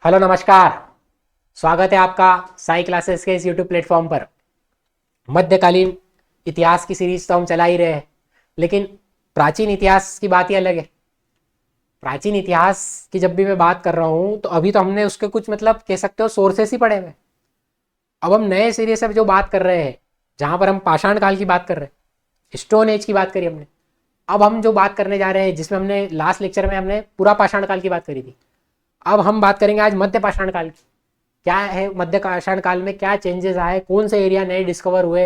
Hello नमस्कार। स्वागत है आपका साई क्लासेस के इस यूट्यूब प्लेटफॉर्म पर। मध्यकालीन इतिहास की सीरीज तो हम चला ही रहे हैं, लेकिन प्राचीन इतिहास की बात ही अलग है। प्राचीन इतिहास की जब भी मैं बात कर रहा हूँ तो अभी तो हमने उसके कुछ मतलब कह सकते हो सोर्सेस ही पढ़े हुए। अब हम नए सिरे से जो बात कर रहे हैं, जहाँ पर हम पाषाण काल की बात कर रहे हैं, स्टोन एज की बात करी हमने। अब हम जो बात करने जा रहे हैं, जिसमें हमने लास्ट लेक्चर में हमने पूरा पाषाण काल की बात करी थी, अब हम बात करेंगे आज मध्य पाषाण काल की। क्या है मध्य पाषाण काल में, क्या चेंजेस आए, कौन से एरिया नए डिस्कवर हुए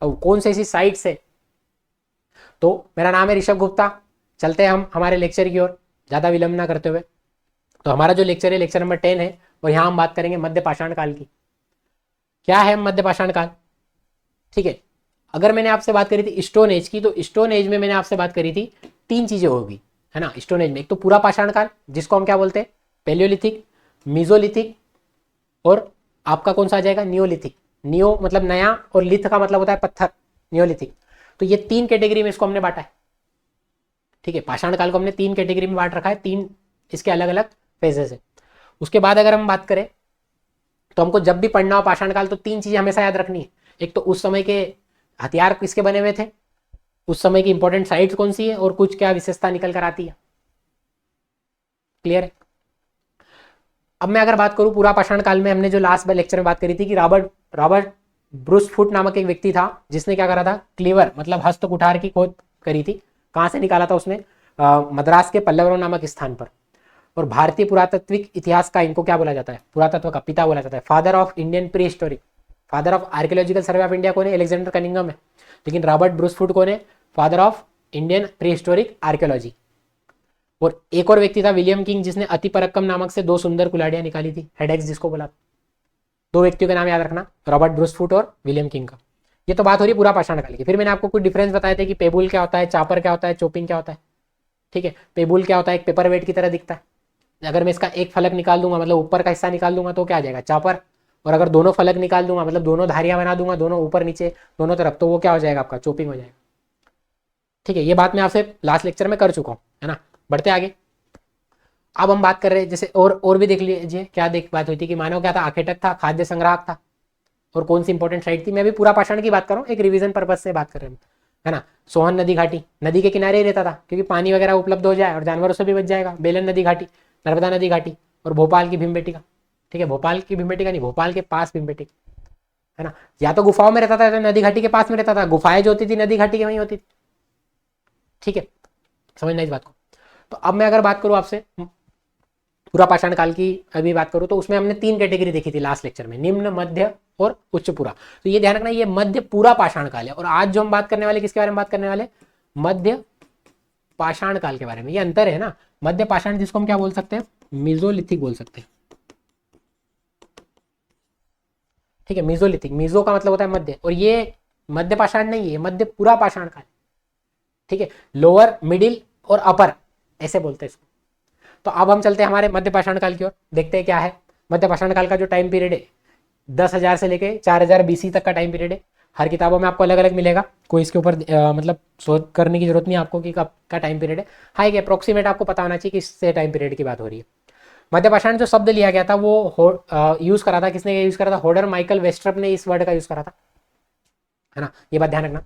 और कौन से ऐसी साइट्स है। तो मेरा नाम है ऋषभ गुप्ता। चलते हैं हम हमारे लेक्चर की ओर ज़्यादा विलंब ना करते हुए। तो हमारा जो लेक्चर है लेक्चर नंबर 10 है, और यहाँ हम बात करेंगे मध्य पाषाण काल की। क्या है मध्य पाषाण काल? ठीक है, अगर मैंने आपसे बात करी थी स्टोन एज की, तो स्टोन एज में मैंने आपसे बात करी थी तीन चीजें होगी, है ना। स्टोन एज में एक तो पूरा पाषाण काल, जिसको हम क्या बोलते हैं, पेलियोलिथिक, मीजोलिथिक, और आपका कौन सा आ जाएगा, नियोलिथिक। नियो मतलब नया और लिथ का मतलब होता है पत्थर, नियोलिथिक। तो ये तीन कैटेगरी में इसको हमने बांटा है। ठीक है, पाषाण काल को हमने तीन कैटेगरी में बांट रखा है, तीन इसके अलग अलग फेजेस है। उसके बाद अगर हम बात करें तो हमको जब भी पढ़ना हो पाषाण काल तो तीन चीजें हमेशा याद रखनी है। एक तो उस समय के हथियार किसके बने हुए थे, उस समय की इंपॉर्टेंट साइट्स कौन सी है, और कुछ क्या विशेषता निकल कर आती है। क्लियर है? अब मैं अगर बात करूं पूरा पाषाण काल में, हमने जो लास्ट लेक्चर में बात करी थी कि रॉबर्ट रॉबर्ट ब्रूस फुट नामक एक व्यक्ति था, जिसने क्या करा था, क्लीवर मतलब हस्त कुठार की खोज करी थी। कहाँ से निकाला था उसने? मद्रास के पल्लवरों नामक स्थान पर। और भारतीय पुरातात्विक इतिहास का इनको क्या बोला जाता है, पुरातत्व का पिता बोला जाता है, father of Indian pre historic. Father of archaeological survey of India कौन है? अलेक्जेंडर कनिंगम है। लेकिन रॉबर्ट ब्रूस फुट कौन है? Father of Indian pre historic archaeology. और एक और व्यक्ति था विलियम किंग, जिसने अति परक्कम नामक से दो सुंदर कुलाड़ियां निकाली थी, हेडेक्स जिसको बोला। दो व्यक्तियों के नाम याद रखना, रॉबर्ट ब्रूस फुट और विलियम किंग का। ये तो बात हो रही है पूरा पाषाण काल की। फिर मैंने आपको कुछ डिफरेंस बताए थे कि पेबुल क्या होता है, चापर क्या होता है, चोपिंग क्या होता है। ठीक है, पेबुल क्या होता है, एक पेपर वेट की तरह दिखता है। अगर मैं इसका एक फलक निकाल दूंगा, मतलब ऊपर का हिस्सा निकाल दूंगा, तो क्या आ जाएगा, चापर। और अगर दोनों फलक निकाल दूंगा, मतलब दोनों धारियां बना दूंगा, दोनों ऊपर नीचे दोनों तरफ, तो वो क्या हो जाएगा, आपका चोपिंग हो जाएगा। ठीक है, ये बात मैं आपसे लास्ट लेक्चर में कर चुका हूँ, है ना। बढ़ते आगे। अब हम बात कर रहे हैं जैसे और भी देख लीजिए क्या देख बात हुई थी कि मानव क्या था, आखेटक था, खाद्य संग्राहक था, और कौन सी इंपॉर्टेंट साइट थी। मैं भी पूरा पाषाण की बात कर रहा हूँ, एक रिवीजन पर्पज से बात कर रहे हैं, है ना। सोहन नदी घाटी, नदी के किनारे ही रहता था, क्योंकि पानी वगैरह उपलब्ध हो जाए और जानवरों से भी बच जाएगा। बेलन नदी घाटी, नर्मदा नदी घाटी, और भोपाल की भीमबेटिका। ठीक है, भोपाल की भीमबेटिका नहीं, भोपाल के पास भीमबेटिका, है ना। या तो गुफाओं में रहता था, तो नदी घाटी के पास में रहता था, गुफाएं जो होती थी नदी घाटी के वहीं होती थी। ठीक है, समझना इस बात को। तो अब मैं अगर बात करूं आपसे पूरा पाषाण काल की, अभी बात करूं तो उसमें हमने तीन कैटेगरी देखी थी लास्ट लेक्चर में, निम्न, मध्य और उच्च पूरा। तो ये ध्यान रखना, ये मध्य पूरा पाषाण काल है। और आज जो हम बात करने वाले, किसके बारे में बात करने वाले, मध्य पाषाण काल के बारे में। ये अंतर है ना, मध्य पाषाण जिसको हम क्या बोल सकते हैं, मीजोलिथिक बोल सकते हैं। ठीक है, मीजोलिथिक, मीजो का मतलब होता है मध्य, और ये मध्य पाषाण नहीं है, मध्य पूरा पाषाण काल। ठीक है, लोअर, मिडिल और अपर ऐसे बोलते हैं इसको। तो अब हम चलते हैं हमारे मध्य पाषाण काल की ओर, देखते हैं क्या है। मध्य पाषाण काल का जो टाइम पीरियड है, 10,000 से लेके 4,000 BC तक का टाइम पीरियड है। हर किताबों में आपको अलग अलग मिलेगा, कोई इसके ऊपर मतलब शोध करने की जरूरत नहीं आपको कि कब का टाइम पीरियड है। हाँ, एक अप्रोक्सीमेट आपको पता होना चाहिए कि इससे टाइम पीरियड की बात हो रही है। मध्य पाषाण जो शब्द लिया गया था वो यूज करा था, किसने यूज करा था, होडर माइकल वेस्ट्रप ने इस वर्ड का यूज करा था, है ना। ये बात ध्यान रखना।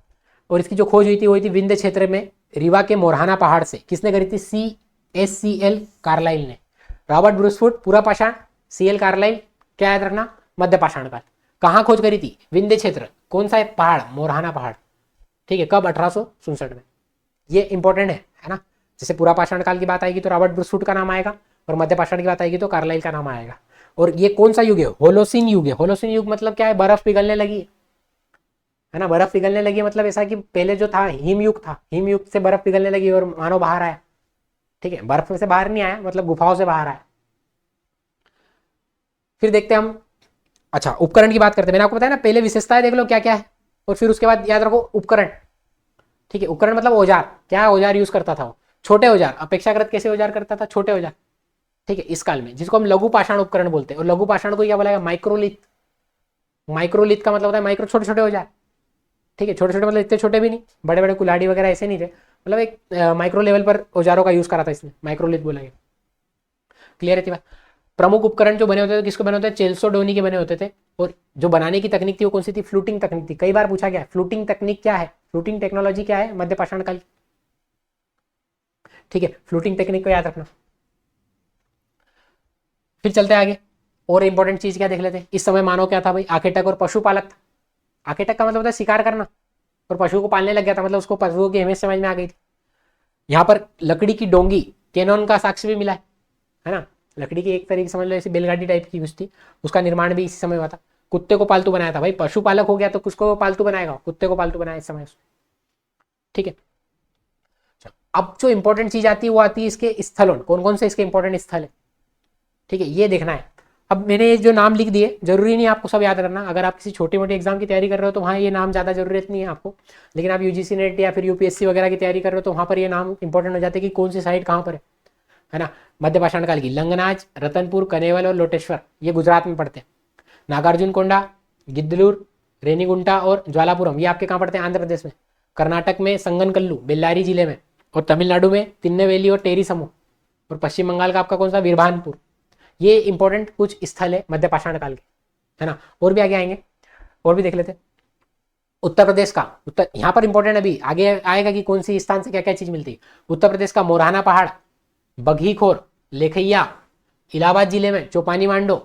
और इसकी जो खोज हुई थी विंध्य क्षेत्र में, रीवा के मोरहाना पहाड़ से। किसने करी थी? CSCL कार्लाइल ने। रॉबर्ट ब्रूसफुट पूरा पाषाण, CL कार्लाइल क्या याद रखना, मध्य पाषाण काल। कहाँ खोज करी थी? विंध्य क्षेत्र। कौन सा पहाड़? मोरहाना पहाड़। ठीक है, कब? 1867 में। ये इंपॉर्टेंट है ना। जैसे पूरा पाषाण काल की बात आएगी तो रॉबर्ट ब्रूसफुट का नाम आएगा, और मध्य पाषाण की बात आएगी तो कार्लाइल का नाम आएगा। और ये कौन सा युग है? होलोसिन युग है। होलोसिन युग मतलब क्या है? बर्फ पिघलने लगी, है ना। बर्फ पिघलने लगी मतलब ऐसा कि पहले जो था हिमयुग था, हिमयुग से बर्फ पिघलने लगी और मानव बाहर आया। ठीक है, बर्फ में से बाहर नहीं आया, मतलब गुफाओं से बाहर आया। फिर देखते हैं हम, अच्छा उपकरण की बात करते हैं। मैंने आपको बताया ना, पहले विशेषताएं देख लो क्या क्या है, और फिर उसके बाद याद रखो उपकरण। ठीक है, उपकरण मतलब औजार, क्या औजार यूज करता था वो? छोटे औजार, अपेक्षाकृत कैसे औजार करता था? छोटे औजार। ठीक है, इस काल में, जिसको हम लघु पाषाण उपकरण बोलते हैं। और लघु पाषाण को क्या बोला? माइक्रोलिथ। माइक्रोलिथ का मतलब होता है माइक्रो, छोटे छोटे औजार। ठीक है, छोटे छोटे मतलब इतने छोटे भी नहीं, बड़े बड़े कुल्हाड़ी वगैरह ऐसे नहीं थे, मतलब एक माइक्रो लेवल पर औजारों का यूज करा था इसने, माइक्रोलिथ बोला गया। क्लियर है बात? प्रमुख उपकरण जो बने होते थे किसके बने होते थे, चेल्सोडोनी के बने होते थे। और जो बनाने की तकनीक थी वो कौन सी थी, फ्लूटिंग तकनीक थी। कई बार पूछा गया फ्लूटिंग तकनीक क्या है, फ्लूटिंग टेक्नोलॉजी क्या है मध्य पाषाण काल की। ठीक है, फ्लूटिंग टेक्निक को याद रखना। फिर चलते आगे, और इंपॉर्टेंट चीज क्या देख लेते हैं। इस समय मानव क्या था भाई, आखेटक और पशुपालक था। आखेटक का मतलब होता है शिकार करना, और पशु को पालने लग गया था, मतलब उसको पशुओं की अहमियत समझ में आ गई थी। यहाँ पर लकड़ी की डोंगी कैनोन का साक्ष्य भी मिला है ना। लकड़ी की एक तरीके समझ लो ऐसी बैलगाड़ी टाइप की कुछ थी, उसका निर्माण भी इसी समय हुआ था। कुत्ते को पालतू बनाया था भाई, पशुपालक हो गया तो किसको पालतू बनाएगा, कुत्ते को पालतू बनाया इस समय उसने। ठीक है, अब जो इंपॉर्टेंट चीज आती है वो आती है इसके स्थलों, कौन कौन से इसके इंपॉर्टेंट स्थल है। ठीक है, ये देखना है। अब मैंने जो नाम लिख दिए, जरूरी नहीं आपको सब याद करना। अगर आप किसी छोटी मोटी एग्जाम की तैयारी कर रहे हो तो वहाँ ये नाम ज़्यादा जरूरत नहीं है आपको, लेकिन आप यूजीसी नेट या फिर यूपीएससी वगैरह की तैयारी कर रहे हो तो वहाँ पर ये नाम इंपॉर्टेंट हो जाते हैं कि कौन सी साइड कहाँ पर है ना। मध्य पाषाण काल की लंगनाज, रतनपुर, कनेवल और लोटेश्वर ये गुजरात में पड़ते हैं। नागार्जुन कोंडा, गिद्दलूर, रेनीगुंटा और ज्वालापुरम ये आपके कहाँ पड़ते हैं, आंध्र प्रदेश में। कर्नाटक में संगनकल्लू बेल्लारी जिले में, और तमिलनाडु में तिन्नेवेली और टेरी समूह, और पश्चिम बंगाल का आपका कौन सा, वीरभानपुर। ये इंपॉर्टेंट कुछ स्थल है मध्य पाषाण काल के, है ना। और भी आगे आएंगे, और भी देख लेते हैं। उत्तर प्रदेश का, उत्तर यहाँ पर इंपॉर्टेंट अभी आगे आएगा कि कौन सी स्थान से क्या क्या चीज मिलती है। उत्तर प्रदेश का मोरहाना पहाड़, बघीखोर, लेखैया, इलाहाबाद जिले में चौपानी मांडो,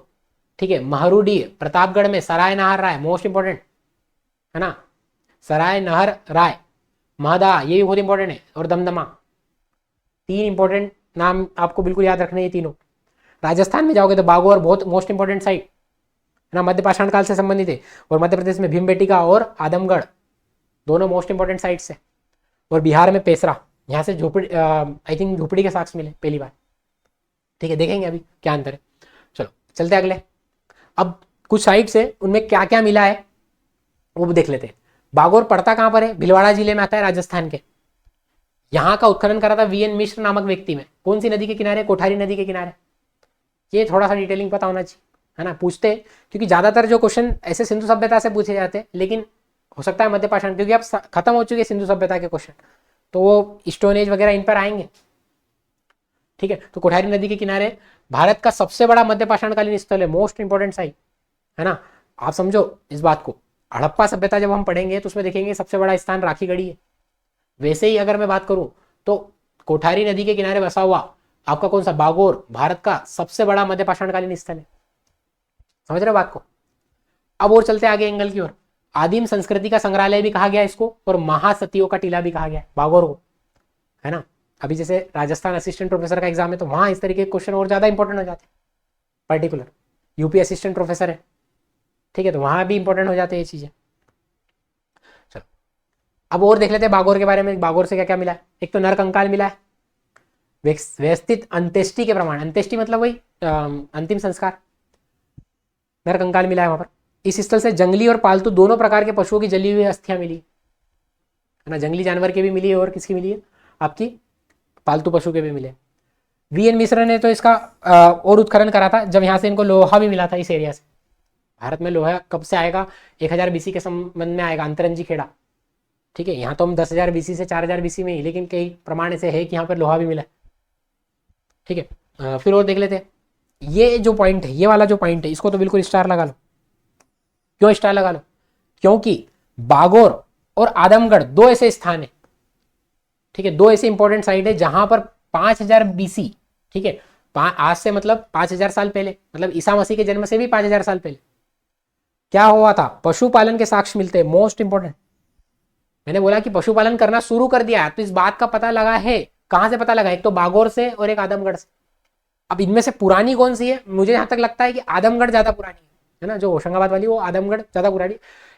ठीक है, महरूडी, प्रतापगढ़ में सराय नहर राय, मोस्ट इंपॉर्टेंट है ना, सराय नहर राय, महदा ये भी बहुत इंपॉर्टेंट है, और दमदमा। तीन इंपॉर्टेंट नाम आपको बिल्कुल याद रखने ये तीनों। राजस्थान में जाओगे तो बागोर बहुत मोस्ट इंपॉर्टेंट साइट है ना, मध्य पाषाण काल से संबंधित है। और मध्य प्रदेश में भीमबेटिका और आदमगढ़ दोनों मोस्ट इंपॉर्टेंट साइट्स है। और बिहार में पेसरा, यहाँ से झोपड़ी आई थिंक झोपड़ी के साक्ष्य मिले पहली बार। ठीक है, देखेंगे अभी क्या अंतर है। चलो चलते अगले। अब कुछ साइट्स है उनमें क्या क्या मिला है वो भी देख लेते हैं। बागोर पड़ता कहाँ पर है, भिलवाड़ा जिले में आता है राजस्थान के। यहाँ का उत्खनन करा था वीएन मिश्र नामक व्यक्ति में। कौन सी नदी के किनारे, कोठारी नदी के किनारे। ये थोड़ा सा डिटेलिंग पता होना चाहिए, है ना, पूछते हैं क्योंकि ज्यादातर जो क्वेश्चन ऐसे सिंधु सभ्यता से पूछे जाते हैं, लेकिन हो सकता है मध्य पाषाण, क्योंकि अब खत्म हो चुके सिंधु सभ्यता के क्वेश्चन, तो वो स्टोन एज वगैरह इन पर आएंगे। ठीक है, तो कोठारी नदी के किनारे भारत का सबसे बड़ा मध्य पाषाणकालीन स्थल है, मोस्ट इंपॉर्टेंट साइट है ना। आप समझो इस बात को, हड़प्पा सभ्यता जब हम पढ़ेंगे तो उसमें देखेंगे सबसे बड़ा स्थान राखीगढ़ी है। वैसे ही अगर मैं बात करूं तो कोठारी नदी के किनारे बसा हुआ आपका कौन सा, बागोर भारत का सबसे बड़ा मध्य पाषाणकालीन स्थल है। समझ रहे हो बात को। अब और चलते आगे एंगल की ओर। आदिम संस्कृति का संग्रहालय भी कहा गया इसको, और महासतियों का टीला भी कहा गया बागोर को, है ना। अभी जैसे राजस्थान असिस्टेंट प्रोफेसर का एग्जाम है तो वहां इस तरीके के क्वेश्चन और ज्यादा इंपॉर्टेंट हो जाते हैं। पर्टिकुलर यूपी असिस्टेंट प्रोफेसर है, ठीक है, तो वहां भी इंपॉर्टेंट हो जाते हैं ये चीजें। चलो अब और देख लेते हैं बागोर के बारे में। बागोर से क्या क्या मिला है। एक तो नरकंकाल मिला है, व्यवस्थित अंत्येष्टि के प्रमाण, अंत्येष्टि मतलब वही अंतिम संस्कार, नरकंकाल मिला है वहां पर। इस स्थल से जंगली और पालतू दोनों प्रकार के पशुओं की जली हुई अस्थियां मिली है ना, जंगली जानवर की भी मिली है और किसकी मिली है, आपकी पालतू पशु के भी मिले। वीएन मिश्र ने तो इसका और उत्खनन करा था जब यहाँ से इनको लोहा भी मिला था इस एरिया से। भारत में लोहा कब से आएगा, 1000 बीसी के संबंध में आएगा, अंतरंजी खेड़ा। ठीक है, यहाँ तो हम 10,000 बीसी से 4,000 बीसी में ही, लेकिन कई प्रमाण ऐसे है कि यहाँ पर लोहा भी मिला है। ठीक है, फिर और देख लेते हैं। ये जो पॉइंट है, ये वाला जो पॉइंट है, इसको तो बिल्कुल स्टार लगा लो। क्यों स्टार लगा लो, क्योंकि बागोर और आदमगढ़ दो ऐसे स्थान है, ठीक है, दो ऐसे इंपॉर्टेंट साइट है जहां पर 5000 बीसी, ठीक है, आज से मतलब 5000 साल पहले, मतलब ईसा मसीह के जन्म से भी 5000 साल पहले क्या हुआ था, पशुपालन के साक्ष्य मिलते हैं। मोस्ट इंपॉर्टेंट, मैंने बोला कि पशुपालन करना शुरू कर दिया, तो इस बात का पता लगा है। कहां से पता लगा, एक तो बागोर से और एक आदमगढ़ से। अब इनमें से पुरानी कौन सी है, मुझे यहां तक लगता है कि आदमगढ़ ज्यादा पुरानी है ना, जो होशंगाबाद वाली वो आदमगढ़ ज्यादा पुरानी।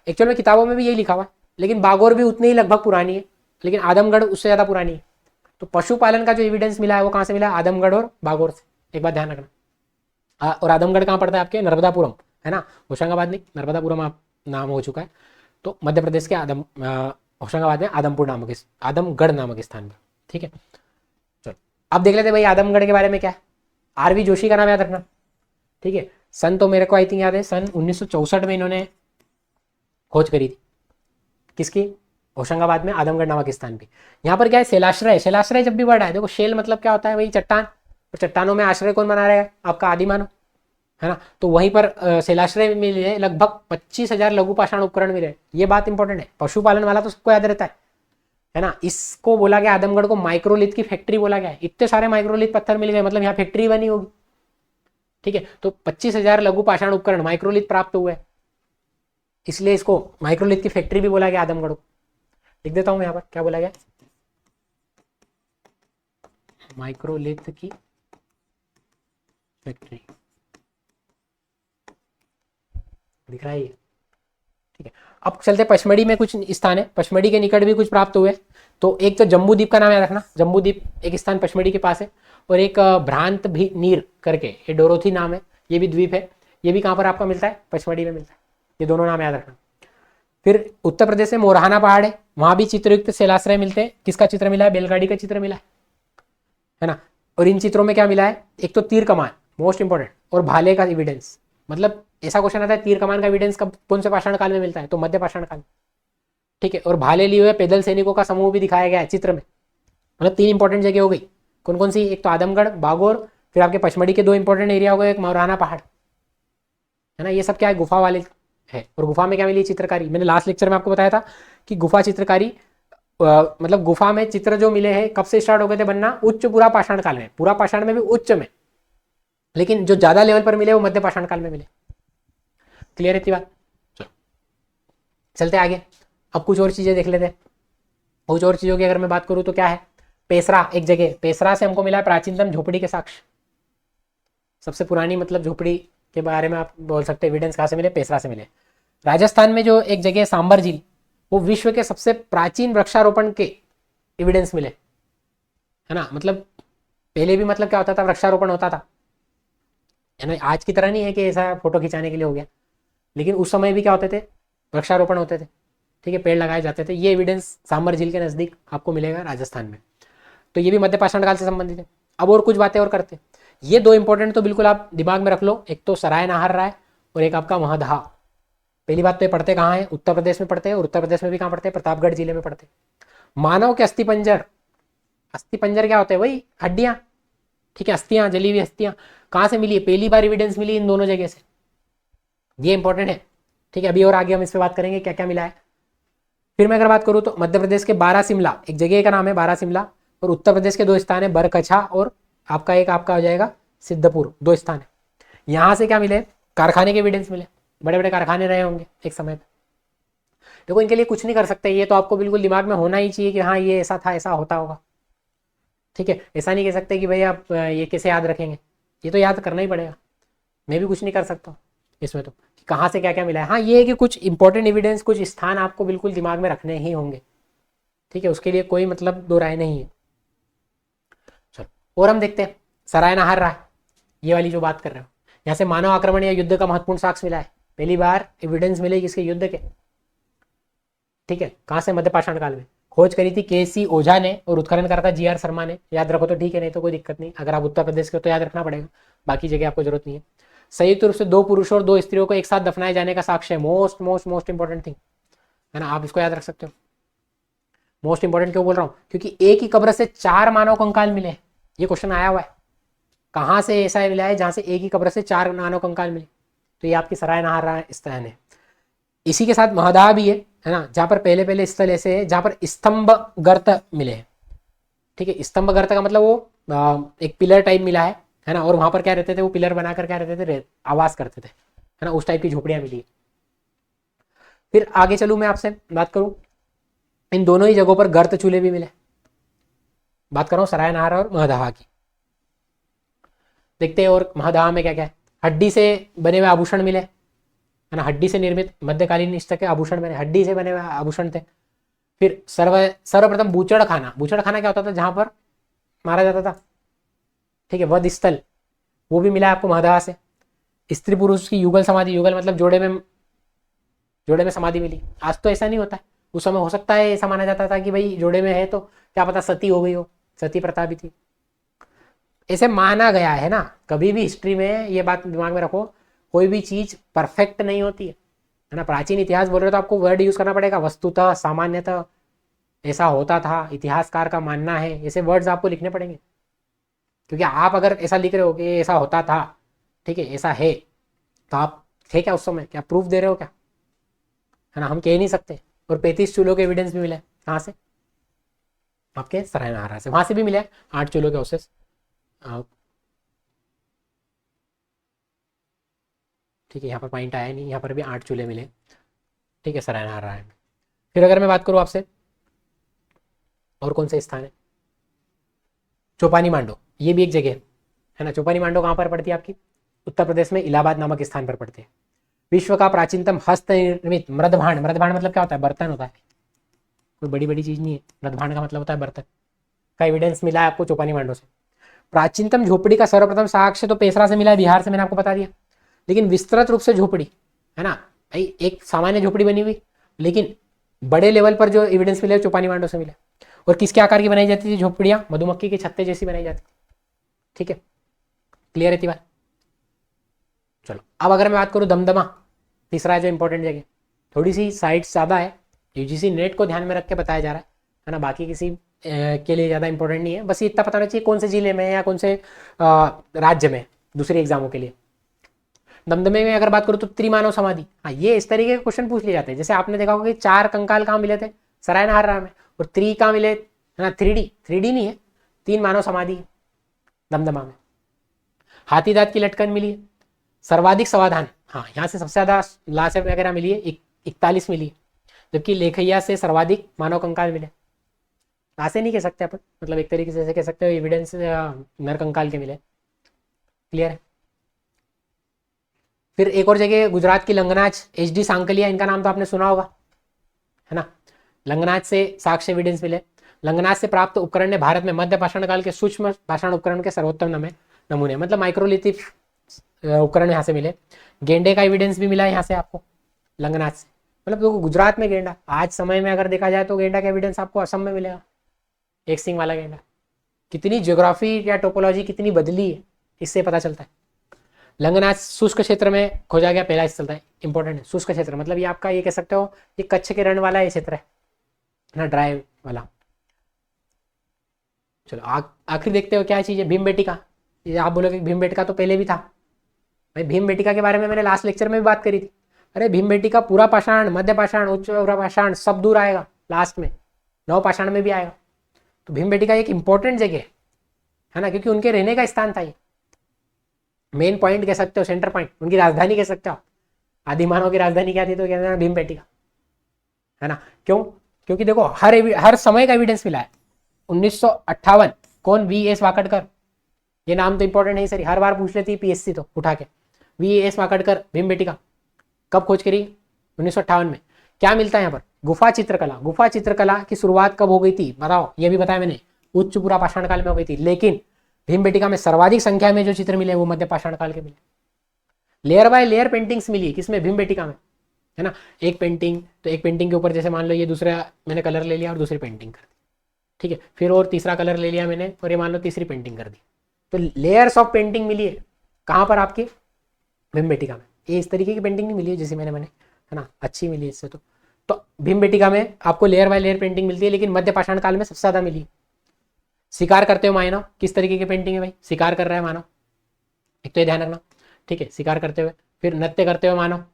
एक्चुअल में किताबों में भी यही लिखा हुआ है, लेकिन बागोर भी उतनी ही लगभग पुरानी है, लेकिन आदमगढ़ उससे ज्यादा पुरानी है। तो पशुपालन का जो एविडेंस मिला है वो कहां से मिला, आदमगढ़ और बागोर से। एक बात ध्यान रखना। और आदमगढ़ कहां पड़ता है, आपके नर्मदापुरम, है ना, होशंगाबाद नहीं, नर्मदापुरम आप नाम हो चुका है। तो मध्य प्रदेश के होशंगाबाद में आदमगढ़ नामक स्थान पर। ठीक है, चलो अब देख लेते भाई आदमगढ़ के बारे में क्या है। आरवी जोशी का नाम याद रखना। ठीक है, सन तो मेरे को आई थिंक याद है, सन 1964 में इन्होंने खोज करी थी, किसकी, होशंगाबाद में आदमगढ़ नामक स्थान पे। यहाँ पर क्या है, शैलाश्रय। शैलाश्रय जब भी वर्ड आए, देखो शेल मतलब क्या होता है, वही चट्टान, और चट्टानों में आश्रय कौन बना रहा है, आपका आदि मानव, है ना। तो वहीं पर शैलाश्रय मिले लगभग 25,000 लघु पाषाण उपकरण मिले। ये बात इंपॉर्टेंट है, पशुपालन वाला तो सबको याद रहता है ना। इसको बोला गया आदमगढ़ को माइक्रोलिथ की फैक्ट्री बोला गया है, इतने सारे माइक्रोलिथ पत्थर मिल गए, मतलब यहाँ फैक्ट्री बनी होगी। ठीक है, तो 25,000 लघु पाषाण उपकरण माइक्रोलिथ प्राप्त हुए, इसलिए इसको माइक्रोलिथ की फैक्ट्री भी बोला गया आदमगढ़ को। लिख देता हूं मैं यहाँ पर क्या बोला गया, माइक्रोलिथ की फैक्ट्री, दिख रहा है ये। ठीक है, अब चलते पचमढ़ी में कुछ स्थान है, पचमढ़ी के निकट भी कुछ प्राप्त हुए। तो एक तो जम्बू द्वीप का नाम याद रखना, जम्बू द्वीप एक स्थान पचमढ़ी के पास है, और एक भ्रांत भी नीर करके, ये डोरोथी नाम है, ये भी द्वीप है, ये भी कहाँ पर आपका मिलता है, पचमढ़ी में मिलता है। ये दोनों नाम याद रखना। फिर उत्तर प्रदेश में मोरहाना पहाड़ है, वहां भी चित्रयुक्त शैलाश्रय मिलते हैं। किसका चित्र मिला है, बैलगाड़ी का चित्र मिला है ना। और इन चित्रों में क्या मिला है, एक तो तीर कमान मोस्ट इंपॉर्टेंट, और भाले का एविडेंस। मतलब ऐसा क्वेश्चन आता है तीर कमान का एविडेंस कब, कौन से पाषाण काल में मिलता है, तो मध्य पाषाण काल। ठीक है, और भाले लिए हुए पैदल सैनिकों का समूह भी दिखाया गया है चित्र में। मतलब 3 इंपॉर्टेंट जगह हो गई, कौन कौन सी, एक तो आदमगढ़, बागोर, फिर आपके पचमढ़ी के 2 इंपॉर्टेंट एरिया हो गए, एक मोरहाना पहाड़, है ना। ये सब क्या है, गुफा वाले है। और गुफा में क्या मिली, चित्रकारी। मैंने लास्ट लेक्चर में आपको बताया था कि गुफा चित्रकारी मतलब गुफा में चित्र जो मिले हैं कब से स्टार्ट हो गए थे बनना, उच्च पूरा पाषाण काल में, पूरा पाषाण में भी उच्च में, लेकिन जो ज्यादा लेवल पर मिले वो मध्य पाषाण काल में मिले। क्लियर है इतनी बात, चलते आगे। अब कुछ और चीजें देख लेते हैं। कुछ और चीजों की अगर मैं बात करूं तो क्या है, पेसरा एक जगह, पेसरा से हमको मिला प्राचीनतम झोपड़ी के साक्ष्य, सबसे पुरानी मतलब झोपड़ी के बारे में आप बोल सकते हैं एविडेंस कहाँ से मिले, पेसरा से मिले। राजस्थान में जो एक जगह है सांबर झील, वो विश्व के सबसे प्राचीन वृक्षारोपण के एविडेंस मिले, है ना। मतलब पहले भी मतलब क्या होता था, वृक्षारोपण होता था, है ना। आज की तरह नहीं है कि ऐसा फोटो खिंचाने के लिए हो गया, लेकिन उस समय भी क्या होते थे, वृक्षारोपण होते थे। ठीक है, पेड़ लगाए जाते थे। ये एविडेंस सांबर झील के नजदीक आपको मिलेगा राजस्थान में। तो ये भी मध्य पाषाण काल से संबंधित है। अब और कुछ बातें और करते हैं। ये 2 इंपॉर्टेंट तो बिल्कुल आप दिमाग में रख लो, एक तो सराय नाहर राय और एक आपका महदहा। पहली बात तो ये पढ़ते कहाँ है, उत्तर प्रदेश में पढ़ते हैं, और उत्तर प्रदेश में भी कहाँ पढ़ते हैं, प्रतापगढ़ जिले में पढ़ते हैं। मानव के अस्थिपंजर, अस्थिपंजर क्या होते हैं, वही हड्डियां। ठीक है, अस्थियां, जली हुई अस्थियां कहाँ से मिली है, पहली बार एविडेंस मिली इन दोनों जगह से, ये इंपॉर्टेंट है। ठीक है, अभी और आगे हम इस पर बात करेंगे क्या क्या मिला है। फिर मैं अगर बात करूँ तो मध्य प्रदेश के बारासिमला, एक जगह का नाम है बारासिमला, और उत्तर प्रदेश के 2 स्थान है, बरकछा और आपका एक आपका हो जाएगा सिद्धपुर, 2 स्थान है। यहाँ से क्या मिले, कारखाने के एविडेंस मिले, बड़े बड़े कारखाने रहे होंगे एक समय पे। देखो इनके लिए कुछ नहीं कर सकते, ये तो आपको बिल्कुल दिमाग में होना ही चाहिए कि हाँ ये ऐसा था, ऐसा होता होगा। ठीक है, ऐसा नहीं कह सकते कि भाई आप ये कैसे याद रखेंगे, ये तो याद करना ही पड़ेगा। मैं भी कुछ नहीं कर सकता इसमें तो, कि कहाँ से क्या क्या मिला है। हाँ ये है कि कुछ इंपॉर्टेंट एविडेंस, कुछ स्थान आपको बिल्कुल दिमाग में रखने ही होंगे। ठीक है, उसके लिए कोई मतलब 2 राय नहीं है। चलो और हम देखते हैं सराय नाहर राय, ये वाली जो बात कर रहे हो, यहाँ से मानव आक्रमण या युद्ध का महत्वपूर्ण साक्ष्य मिला है। पहली बार एविडेंस मिले किसके, युद्ध के। ठीक है, कहाँ से, मध्य पाषाण काल में। खोज करी थी KC ओझा ने और उत्खनन करा था GR शर्मा ने। याद रखो तो ठीक है, नहीं तो कोई दिक्कत नहीं, अगर आप उत्तर प्रदेश के तो याद रखना पड़ेगा, बाकी जगह आपको जरूरत नहीं है। संयुक्त रूप से 2 पुरुषों और 2 स्त्रियों को एक साथ दफनाए जाने का साक्ष्य है। Most most most important thing, है ना, आप इसको याद रख सकते हो। मोस्ट इंपॉर्टेंट क्यों बोल रहा हूँ, क्योंकि एक ही कब्र से 4 मानव कंकाल मिले, ये क्वेश्चन आया हुआ है। कहाँ से ऐसा मिला है जहाँ से एक ही कब्र से 4 मानव कंकाल मिले, तो ये आपकी सराय नाहर स्थान है। इसी के साथ महदाह भी है ना, जहाँ पर पहले पहले स्थल ऐसे है जहाँ पर स्तंभ गर्त मिले हैं। ठीक है, स्तंभ गर्त का मतलब वो एक पिलर टाइप मिला है ना, और वहां पर क्या रहते थे, वो पिलर बनाकर क्या रहते थे, आवास करते थे, है ना, उस टाइप की झोपड़ियां मिली। फिर आगे चलूं मैं आपसे बात करूं, इन दोनों ही जगहों पर गर्त चूल्हे भी मिले। बात कर रहा हूँ सराय नाहर और महदाह की। देखते हैं और महदाह में क्या क्या है। हड्डी से बने हुए आभूषण मिले, है ना, हड्डी से निर्मित मध्यकालीन स्तर के आभूषण बने, हड्डी से बने हुए आभूषण थे। फिर सर्वप्रथम बूचड़ खाना, बूचड़ खाना क्या होता था, जहां पर मारा जाता था। ठीक है, वध स्थल, वो भी मिला आपको महदाह से। स्त्री पुरुष की युगल समाधि, युगल मतलब जोड़े में समाधि मिली। आज तो ऐसा नहीं होता है, उस समय हो सकता है ऐसा माना जाता था कि भाई जोड़े में है तो क्या पता सती हो गई हो, सती प्रथा भी थी, ऐसे माना गया है ना। कभी भी हिस्ट्री में ये बात दिमाग में रखो, कोई भी चीज परफेक्ट नहीं होती है ना। प्राचीन इतिहास बोल रहे हो तो आपको वर्ड यूज करना पड़ेगा, वस्तुतः, सामान्यतः, ऐसा होता था, इतिहासकार का मानना है, ऐसे वर्ड्स आपको लिखने पड़ेंगे। क्योंकि आप अगर ऐसा लिख रहे हो कि ऐसा होता था, ठीक है, ऐसा है, तो आप थे क्या उस समय, क्या प्रूफ दे रहे हो क्या, है ना, हम कह नहीं सकते। और 35 चूल्हों के एविडेंस भी मिले कहाँ से, आपके सरायनहारा से, वहां से भी मिले 8 चूल्हों के अवशेष। ठीक है, यहाँ पर पॉइंट आया नहीं, यहाँ पर भी 8 चूल्हे मिले। ठीक है, सरायनहारा है। फिर अगर मैं बात करूँ आपसे और कौन से स्थान है, चौपानी मांडो, ये भी एक जगह है ना। चौपानी मांडो कहाँ पर पड़ती है आपकी, उत्तर प्रदेश में इलाहाबाद नामक स्थान पर पड़ती है। विश्व का प्राचीनतम हस्त निर्मित मृदभांड, मृदभांड मतलब क्या होता है, बर्तन होता है, कोई बड़ी बड़ी चीज नहीं है, मृदभांड का मतलब होता है बर्तन, का एविडेंस मिला है आपको चौपानी मांडो से। प्राचीनतम झोपड़ी का सर्वप्रथम साक्ष्य तो पेशरा से मिला है, बिहार से, मैंने आपको बता दिया। लेकिन विस्तृत रूप से झोपड़ी, है ना भाई, एक सामान्य झोपड़ी बनी हुई, लेकिन बड़े लेवल पर जो एविडेंस मिले चौपानी मांडो से मिले। और किसके आकार की बनाई जाती थी झोपड़ियां, मधुमक्खी के छत्ते जैसी बनाई जाती थी। ठीक है, क्लियर है बात। चलो अब अगर मैं बात करूं दमदमा, तीसरा है जो इंपॉर्टेंट जगह, थोड़ी सी साइट्स ज़्यादा है, यूजीसी नेट को ध्यान में रख के बताया जा रहा है ना, बाकी किसी के लिए ज़्यादा इंपॉर्टेंट नहीं है, बस ये इतना पता होना चाहिए कौन से जिले में है या कौन से राज्य में, दूसरे एग्जामों के लिए। दमदमे में अगर बात करूँ तो त्रिमानव समाधि, हाँ ये इस तरीके के क्वेश्चन पूछ लिए जाते हैं। जैसे आपने देखा होगा कि 4 कंकाल कहाँ मिले थे, सरायनहारा में, और 3 कहाँ मिले, है ना, 3D नहीं है, 3 मानव समाधि दमदमा में। हाथी दांत की लटकन मिली है, सर्वाधिक समाधान, हाँ यहाँ से सबसे ज्यादा लाश वगैरह मिली है, 41 मिली है, जबकि लेखैया से सर्वाधिक मानव कंकाल मिले। लाशें नहीं कह सकते अपन, मतलब एक तरीके से कह सकते हो एविडेंस नर कंकाल के मिले। क्लियर है। फिर एक और जगह गुजरात की लंगनाच, HD सांकलिया, इनका नाम तो आपने सुना होगा, है ना। लंगनाच से साक्ष्य एविडेंस मिले। लंगनाच से प्राप्त उपकरण ने भारत में मध्य पाषाण काल के सूक्ष्म पाषाण उपकरण के सर्वोत्तम नमूने, मतलब माइक्रोलिथिक उपकरण यहाँ से मिले। गेंडे का एविडेंस भी मिला है यहाँ से आपको, लंगनाच से। मतलब देखो गुजरात में गेंडा, आज समय में अगर देखा जाए तो गेंडा का एविडेंस आपको असम में मिलेगा, एक सिंग वाला गेंडा। कितनी ज्योग्राफी या टोपोलॉजी कितनी बदली है, इससे पता चलता है। लंगनाच शुष्क क्षेत्र में खोजा गया पहला स्थल था, इंपॉर्टेंट है। शुष्क क्षेत्र मतलब ये आपका, ये कह सकते हो ये कच्छ के रण वाला ये क्षेत्र है ना, ड्राई वाला। चलो आखिर देखते हो क्या चीज है, भीमबेटिका। ये आप बोलोगे भीमबेटिका तो पहले भी था, भाई भीमबेटिका के बारे में मैंने लास्ट लेक्चर में भी बात करी थी। अरे भीमबेटिका पूरा पाषाण, मध्य पाषाण, उच्च पाषाण सब दूर आएगा, लास्ट में नव पाषाण में भी आएगा। तो भीमबेटिका एक इंपॉर्टेंट जगह है ना, क्योंकि उनके रहने का स्थान था ये, मेन पॉइंट कह सकते हो, सेंटर पॉइंट, उनकी राजधानी कह सकते हो। आदिमानव की राजधानी क्या थी तो कहते हैं भीमबेटिका, है ना। क्यों, क्योंकि देखो हर समय का एविडेंस मिला है। 1958 कौन, VS वाकड़कर, ये नाम तो इंपॉर्टेंट है सर, हर बार पूछ लेती है PSC तो उठा के। VS वाकड़कर, भीमबेटिका कब खोज करी, 1958 में। क्या मिलता है यहाँ पर, गुफा चित्रकला। गुफा चित्रकला की शुरुआत कब हो गई थी बताओ, ये भी बताया मैंने, उच्च पूरा पाषाण काल में हो गई थी। लेकिन भीमबेटिका में सर्वाधिक संख्या में जो चित्र मिले वो मध्य पाषाण काल के मिले। लेयर बाय लेयर पेंटिंग्स मिली किसमें, भीमबेटिका में, है ना। एक पेंटिंग तो एक पेंटिंग के ऊपर जैसे मान लो ये दूसरा मैंने कलर ले लिया और दूसरी पेंटिंग कर दी, ठीक है, फिर और तीसरा कलर ले लिया मैंने और ये मान लो तीसरी पेंटिंग कर दी। तो लेयर्स ऑफ पेंटिंग मिली है कहाँ पर, आपकी भीमबेटिका में। ये इस तरीके की पेंटिंग नहीं मिली है जैसे मैंने है ना, अच्छी मिली इससे तो भीमबेटिका में आपको लेयर बाय लेयर पेंटिंग मिलती है, लेकिन मध्य पाषाण काल में सबसे ज्यादा मिली। शिकार करते हो मानव, किस तरीके की पेंटिंग है भाई, शिकार कर रहा है मानव, एक तो ये ध्यान रखना, ठीक है, शिकार करते हुए। फिर नृत्य करते हुए मानव,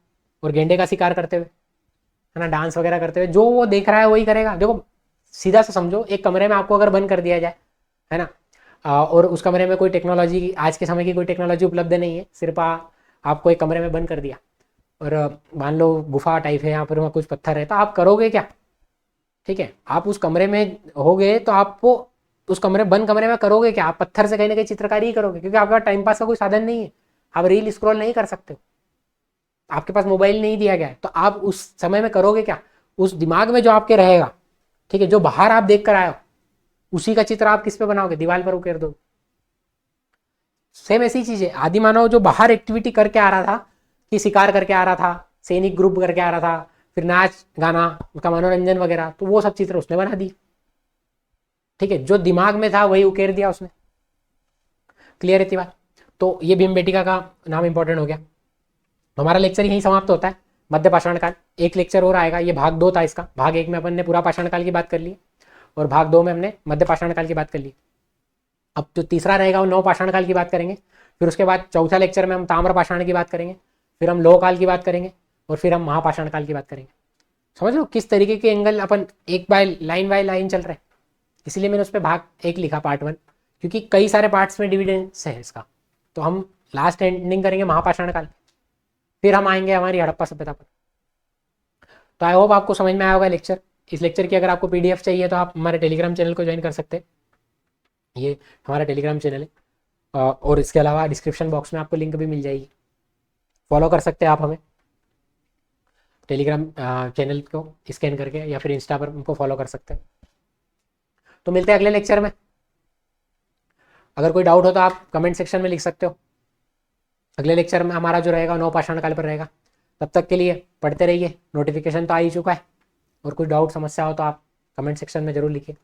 और गेंडे का शिकार करते हुए, है ना, डांस वगैरह करते हुए, जो वो देख रहा है वही करेगा। देखो सीधा सा समझो, एक कमरे में आपको अगर बंद कर दिया जाए, है ना, और उस कमरे में कोई टेक्नोलॉजी, आज के समय की कोई टेक्नोलॉजी उपलब्ध नहीं है, सिर्फ आपको एक कमरे में बंद कर दिया और मान लो गुफा टाइप है, यहाँ पर कुछ पत्थर है, तो आप करोगे क्या, ठीक है, आप उस कमरे में हो गए तो आपको उस बंद कमरे में करोगे क्या, आप पत्थर से कहीं ना कहीं चित्रकारी ही करोगे, क्योंकि आपका टाइम पास का कोई साधन नहीं है, आप रील स्क्रॉल नहीं कर सकते हो, आपके पास मोबाइल नहीं दिया गया है, तो आप उस समय में करोगे क्या, उस दिमाग में जो आपके रहेगा, ठीक है, जो बाहर आप देख कर आए हो उसी का चित्र आप किस पे बनाओगे, दीवार पर उकेर दो। सेम ऐसी चीज है, आदि मानव जो बाहर एक्टिविटी करके आ रहा था, कि शिकार करके आ रहा था, सैनिक ग्रुप करके आ रहा था, फिर नाच गाना, उसका मनोरंजन वगैरह, तो वो सब चित्र उसने बना दिए, ठीक है, जो दिमाग में था वही उकेर दिया उसने। क्लियर है बात। तो ये भीमबेटिका का नाम इंपॉर्टेंट हो गया। हमारा लेक्चर यहीं समाप्त होता है, मध्य पाषाण काल। एक लेक्चर और आएगा, ये भाग 2 था इसका, भाग 1 में अपन ने पूरा पाषाण काल की बात कर ली और भाग 2 में हमने मध्य पाषाण काल की बात कर ली। अब जो तीसरा रहेगा वो नव पाषाण काल की बात करेंगे, फिर उसके बाद चौथा लेक्चर में हम ताम्र पाषाण की बात करेंगे, फिर हम लोह काल की बात करेंगे और फिर हम महापाषाण काल की बात करेंगे। समझ लो किस तरीके के एंगल अपन एक बाय लाइन चल रहे हैं। इसलिए मैंने उस पर भाग 1 लिखा पार्ट 1, क्योंकि कई सारे पार्ट्स में डिविडेंस है इसका। तो हम लास्ट एंडिंग करेंगे महापाषाण काल, फिर हम आएंगे हमारी हड़प्पा सभ्यता पर। तो आई होप आपको समझ में आया होगा लेक्चर। इस लेक्चर की अगर आपको पीडीएफ चाहिए तो आप हमारे टेलीग्राम चैनल को ज्वाइन कर सकते हैं। ये हमारा टेलीग्राम चैनल है, और इसके अलावा डिस्क्रिप्शन बॉक्स में आपको लिंक भी मिल जाएगी, फॉलो कर सकते हैं आप हमें टेलीग्राम चैनल को स्कैन करके, या फिर इंस्टा पर उनको फॉलो कर सकते हैं। तो मिलते हैं अगले लेक्चर में। अगर कोई डाउट हो तो आप कमेंट सेक्शन में लिख सकते हो। अगले लेक्चर में हमारा जो रहेगा नवपाषाण काल पर रहेगा। तब तक के लिए पढ़ते रहिए, नोटिफिकेशन तो आ ही चुका है, और कोई डाउट समस्या हो तो आप कमेंट सेक्शन में ज़रूर लिखिए।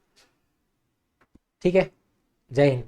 ठीक है, जय हिंद।